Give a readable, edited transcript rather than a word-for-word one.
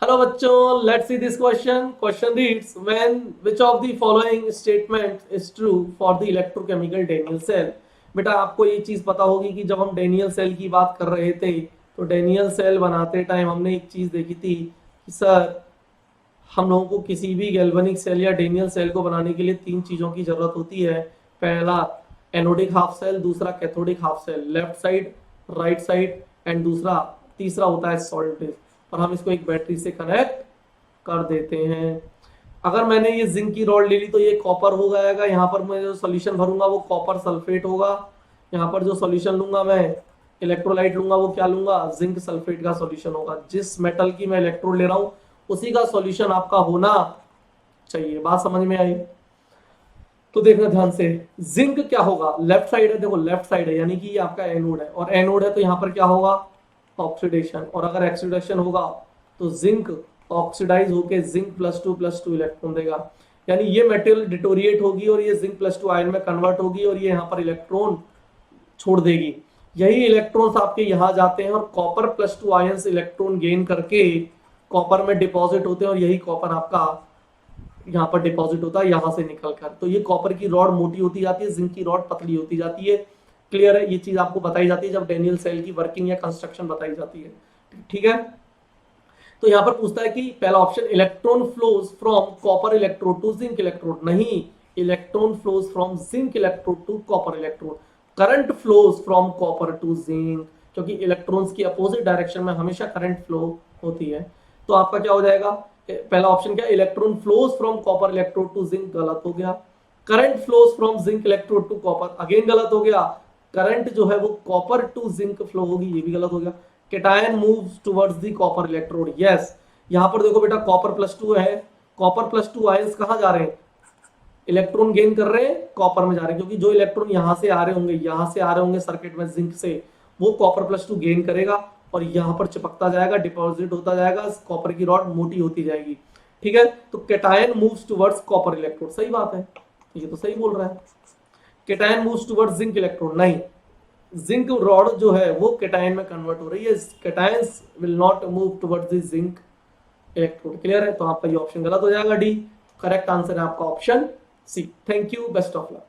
Hello बच्चों, let's see this question. Question reads, when which of the following statement is true for the electrochemical Daniell cell. बेटा आपको ये चीज पता होगी कि जब हम डेनियल सेल की बात कर रहे थे तो डेनियल सेल बनाते टाइम हमने एक चीज देखी थी कि सर हम लोगों को किसी भी गैल्वेनिक सेल या डेनियल सेल को बनाने के लिए तीन चीजों की जरूरत होती है. पहला एनोडिक हाफ सेल, दूसरा cathodic half cell, left side right side, and दूसरा तीसरा होता है सॉल्ट बेस. और हम इसको एक बैटरी से कनेक्ट कर देते हैं. अगर मैंने ये जिंक की रॉड ले ली तो ये कॉपर हो जाएगा. यहाँ पर मैं जो सोल्यूशन भरूंगा वो कॉपर सल्फेट होगा. यहाँ पर जो सोल्यूशन लूंगा मैं इलेक्ट्रोलाइट लूंगा वो क्या लूंगा, जिंक सल्फेट का सोल्यूशन होगा. जिस मेटल की मैं इलेक्ट्रोड ले रहा हूँ उसी का सॉल्यूशन आपका होना चाहिए. बात समझ में आई? तो देखना ध्यान से, जिंक क्या होगा, लेफ्ट साइड है. देखो लेफ्ट साइड है यानी कि ये आपका एनोड है, और एनोड है तो यहाँ पर क्या होगा, ऑक्सीडेशन. और अगर ऑक्सीडेशन होगा तो जिंक ऑक्सीडाइज होके जिंक +2 इलेक्ट्रॉन देगा. यानी ये मेटेरियल डिटोरिएट होगी और ये जिंक +2 आयन में कन्वर्ट होगी और ये यहाँ पर इलेक्ट्रॉन छोड़ देगी. यही इलेक्ट्रॉन्स आपके यहाँ जाते हैं और कॉपर +2 आयंस इलेक्ट्रॉन गेन करके कॉपर में डिपॉजिट होते हैं, और यही कॉपर आपका यहाँ पर डिपॉजिट होता है यहाँ से निकल कर. तो ये कॉपर की रॉड मोटी होती जाती है, जिंक की रॉड पतली होती जाती है. क्लियर है? ये चीज आपको बताई जाती है जब डेनियल सेल की वर्किंग या कंस्ट्रक्शन बताई जाती है. ठीक है. तो यहाँ पर पूछता है कि पहला option electron flows from copper electrode to zinc electrode. नहीं, electron flows from zinc electrode to copper electrode. Current flows from copper to zinc, क्योंकि इलेक्ट्रॉन्स की अपोजिट डायरेक्शन में हमेशा करंट फ्लो होती है. तो आपका क्या हो जाएगा, पहला ऑप्शन क्या, electron flows from copper electrode to zinc, गलत हो गया. Current flows from zinc electrode to copper, again गलत हो गया. करंट जो है वो कॉपर टू जिंक फ्लो होगी, ये भी गलत हो गया. Cation moves towards the copper electrode, yes. यहां पर देखो बेटा कॉपर +2 है, कॉपर +2 आयंस कहां जा रहे हैं, इलेक्ट्रॉन गेन कर रहे हैं कॉपर में जा रहे हैं. क्योंकि जो इलेक्ट्रॉन यहां से आ रहे होंगे सर्किट में जिंक से, वो कॉपर +2 गेन करेगा और यहां पर चिपकता जाएगा, डिपॉजिट होता जाएगा, कॉपर की रॉड मोटी होती जाएगी. ठीक है. तो cation moves towards copper electrode, सही बात है, ये तो सही बोल रहा है. Cation moves towards zinc electrode, नहीं, जिंक रॉड जो है वो केटायन में कन्वर्ट हो रही है. Cations will not move towards the zinc electrode. Clear है? तो आपका ये ऑप्शन गलत हो जाएगा, डी. करेक्ट आंसर है आपका option C. Thank you, best of luck.